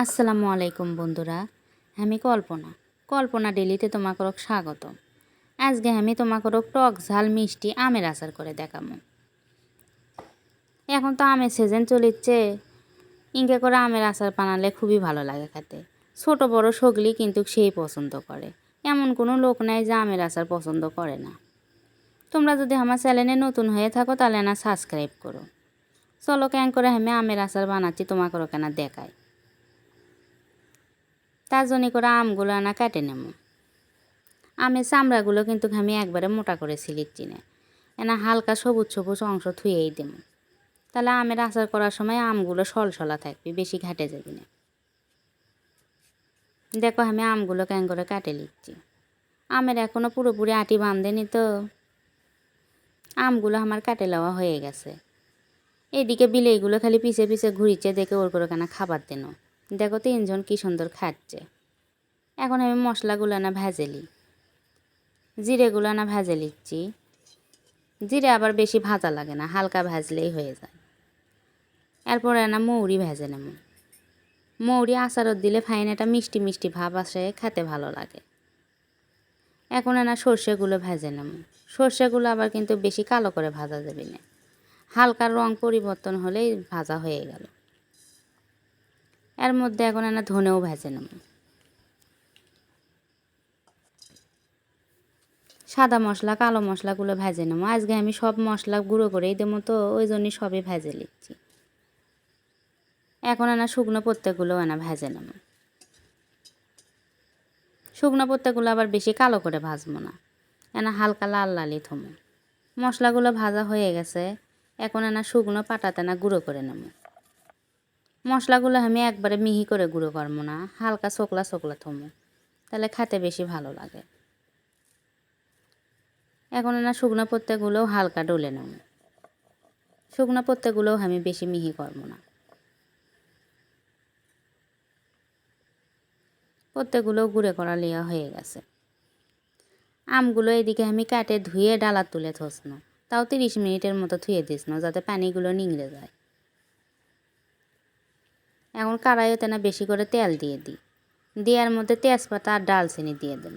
আসসালামু আলাইকুম বন্ধুরা, আমি কল্পনা ডেলিতে তোমাকে স্বাগত। আজকে আমি তোমাকে টক ঝাল মিষ্টি আমের আচার করে দেখাবো। এখন তো আমের সিজন চলিচ্ছে, ইনকে করে আমের আচার বানালে খুবই ভালো লাগে খেতে। ছোট বড় সকলেই কিন্তু সেই পছন্দ করে, এমন কোনো লোক নাই যে আমের আচার পছন্দ করে না। তোমরা যদি আমার চ্যানেলে নতুন হয়ে থাকো তাহলে না সাবস্ক্রাইব করো। চলো কেন করে আমি আমের আচার বানাচ্ছি তোমাকে কেন দেখাই। তার জন্য করে আমগুলো কেটে নেব। আমের চামড়াগুলো কিন্তু আমি একবারে মোটা করে ছিলিচ্ছি না, হালকা সবুজ সবুজ অংশ থুয়েই দেব। তাহলে আমের আচার করার সময় আমগুলো সলসলা থাকবে, বেশি ঘাটে যাবে না। দেখো আমি আমগুলো কেন করে কাটে নিচ্ছি। আমের এখনও পুরোপুরি আটি বাঁধেনি তো। আমগুলো আমার কাটে লওয়া হয়ে গেছে। এদিকে বিলেইগুলো খালি পিছে পিছে ঘুরিচ্ছে, দেখে ওর করে কেন খাবার দেন। দেখো তিনজন কি সুন্দর খাচ্ছে। এখন আমি মশলাগুলো ভেজে নিই। জিরেগুলো ভেজে নিচ্ছি। জিরে আবার বেশি ভাজা লাগে না, হালকা ভাজলেই হয়ে যায়। এরপরে মৌরি ভেজে নেব। মৌরি আচারত দিলে ফাইন একটা মিষ্টি মিষ্টি ভাব আসে, খেতে ভালো লাগে। এখন সর্ষেগুলো ভেজে নেব। সর্ষেগুলো আবার কিন্তু বেশি কালো করে ভাজা যাবে না, হালকা রং পরিবর্তন হলেই ভাজা হয়ে গেল। এর মধ্যে এখন ধনেও ভেজে নেব। সাদা মশলা কালো মশলাগুলো ভেজে নেব। আজকে আমি সব মশলা গুঁড়ো করেই দেবো, তো ওই জন্যই সবই ভেজে নিচ্ছি। এখন শুকনো পত্তাগুলো ভেজে নেব। শুকনো পত্তাগুলো আবার বেশি কালো করে ভাজবো না, হালকা লাল লালই থমো। মশলাগুলো ভাজা হয়ে গেছে। এখন শুকনো পাটাতে গুঁড়ো করে নেব। মশলাগুলো আমি একবারে মিহি করে গুঁড়ো করবো না, হালকা শোকলা শোকলা থমো, তাহলে খেতে বেশি ভালো লাগে। এখন শুকনো পত্তাগুলোও হালকা ডলে নেব। শুকনো পত্তাগুলোও আমি বেশি মিহি করবো না। পত্তাগুলোও গুঁড়ো করা লিয়া হয়ে গেছে। আমগুলো এদিকে আমি কাটে ধুয়ে ডালা তুলে থসনো, তাও 30 মিনিটের মতো ধুয়ে দিসনো, যাতে পানিগুলো নিংড়ে যায়। এখন কড়াইতে বেশি করে তেল দিয়ে দিই। দেওয়ার মধ্যে তেজপাতা আর ডালচিনি দিয়ে দেব।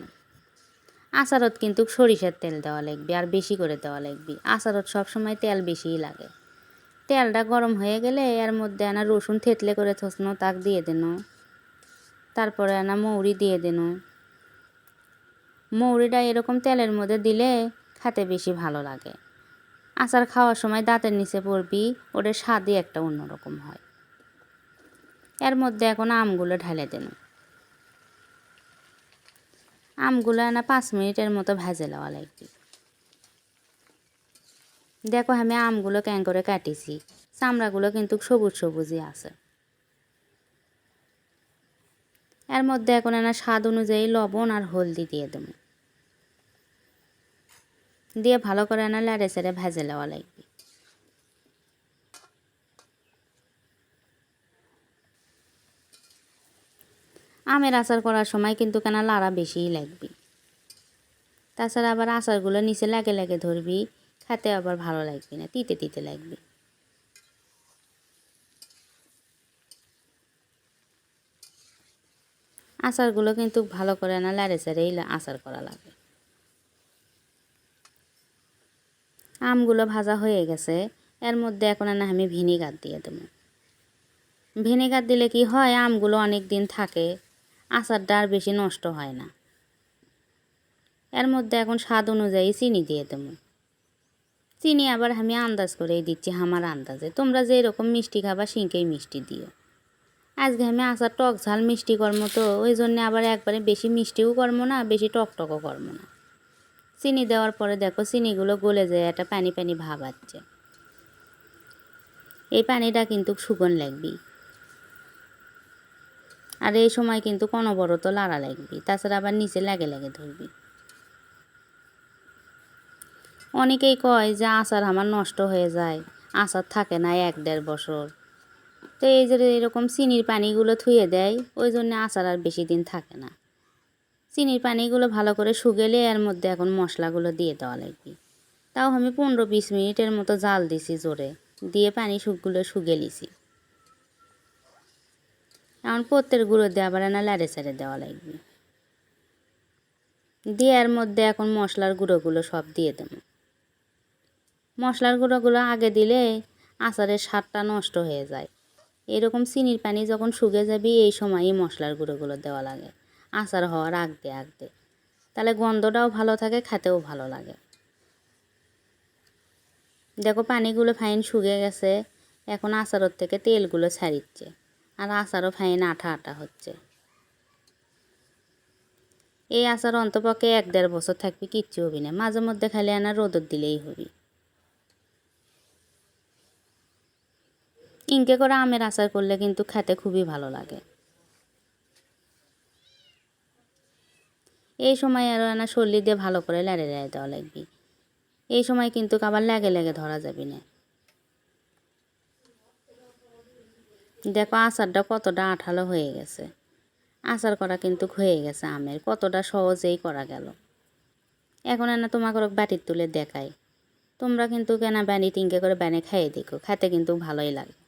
আচারত কিন্তু সরিষার তেল দেওয়া লাগবে, আর বেশি করে দেওয়া লাগবে। আচারত সবসময় তেল বেশিই লাগে। তেলটা গরম হয়ে গেলে এর মধ্যে রসুন থেতলে করে থসনো, তাক দিয়ে দেন। তারপরে মৌরি দিয়ে দেন। মৌরিটা এরকম তেলের মধ্যে দিলে খেতে বেশি ভালো লাগে। আচার খাওয়ার সময় দাঁতের নিচে পড়বি, ওটার স্বাদই একটা অন্যরকম হয়। এর মধ্যে এখন আমগুলো ঢেলে দেন। আমগুলো 5 মিনিটের মতো ভেজে নেওয়া লাগবে। দেখো আমি আমগুলো কেন করে কাটিছি, চামড়াগুলো কিন্তু সবুজ সবুজই আছে। এর মধ্যে এখন স্বাদ অনুযায়ী লবণ আর হলদি দিয়ে দেব। দিয়ে ভালো করে লাড়ে চেড়ে ভেজে নেওয়া লাগবে। আমের আচার করার সময় কিন্তু লাড়া বেশিই লাগবে। তাছাড়া আবার আচারগুলো নিচে লাগে লাগে ধরবি, খেতে আবার ভালো লাগবে না, তিতে তিতে লাগবে। আচারগুলো কিন্তু ভালো করে লাড়ে চেড়েই আচার করা লাগে। আমগুলো ভাজা হয়ে গেছে। এর মধ্যে এখন আমি ভিনেগার দিয়ে দেবো। ভিনেগার দিলে কি হয়, আমগুলো অনেক দিন থাকে, আচারটা আর বেশি নষ্ট হয় না। এর মধ্যে এখন স্বাদ অনুযায়ী চিনি দিয়ে দেবো। চিনি আবার আমি আন্দাজ করেই দিচ্ছি, আমার আন্দাজে। তোমরা যে এরকম মিষ্টি খাবা সিংকেই মিষ্টি দিও। আজকে আমি আচার টক ঝাল মিষ্টি করবো, তো ওই জন্য আবার একবারে বেশি মিষ্টিও করবো না, বেশি টকটকও করবো না। চিনি দেওয়ার পরে দেখো চিনিগুলো গলে যায়, একটা পানি পানি ভাব আসছে। এই পানিটা কিন্তু শুকন লাগবে, আর এই সময় কিন্তু অনবরত লাড়া লাগবে, তাছাড়া আবার নিচে লাগে লাগে ধরবি। অনেকেই কয় যে আচার আমার নষ্ট হয়ে যায়, আচার থাকে না 1-1.5 বছর। তো এই যে এরকম চিনির পানিগুলো থুয়ে দেয়, ওই জন্য আচার আর বেশি দিন থাকে না। চিনির পানিগুলো ভালো করে শুকেলে এর মধ্যে এখন মশলাগুলো দিয়ে দেওয়া লাগবে। তাও আমি 15-20 মিনিটের মতো জাল দিছি জোরে, দিয়ে পানি শুকগুলো শুকে লিছি। এখন পত্তের গুঁড়ো দিয়ে আবার না লাড়ে চাড়ে দেওয়া লাগবে। দিয়ে এর মধ্যে এখন মশলার গুঁড়োগুলো সব দিয়ে দেবো। মশলার গুঁড়োগুলো আগে দিলে আচারের স্বাদটা নষ্ট হয়ে যায়। এরকম চিনির পানি যখন শুকিয়ে যাবে এই সময়ই মশলার গুঁড়োগুলো দেওয়া লাগে, আচার হওয়ার আগে তাহলে গন্ধটাও ভালো থাকে, খেতেও ভালো লাগে। দেখো পানিগুলো ফাইন শুকিয়ে গেছে, এখন আচারের থেকে তেলগুলো ছাড়িচ্ছে আর আচারও ফাইন আঠা আঠা হচ্ছে। এই আচার অন্তপক্ষে 1-1.5 বছর থাকবে, কিচ্ছু হবি না। মাঝে মধ্যে খালি আনা রোদর দিলেই হবি। ইনকে করে আমের আচার করলে কিন্তু খেতে খুবই ভালো লাগে। এই সময় আরও আনা সর্লি দিয়ে ভালো করে লাড়ে লাড়ে দেওয়া লাগবে। এই সময় কিন্তু আবার লেগে লেগে ধরা যাবে না। দেখো আচারটা কতটা আঠালো হয়ে গেছে। আচার করা কিন্তু হয়ে গেছে আমের, কতটা সহজেই করা গেল। এখন না তোমাকে বাটির তুলে দেখাই, তোমরা কিন্তু কেনা বানি টিঙ্কে করে বানিয়ে খাইয়ে দেখো, খেতে কিন্তু ভালোই লাগে।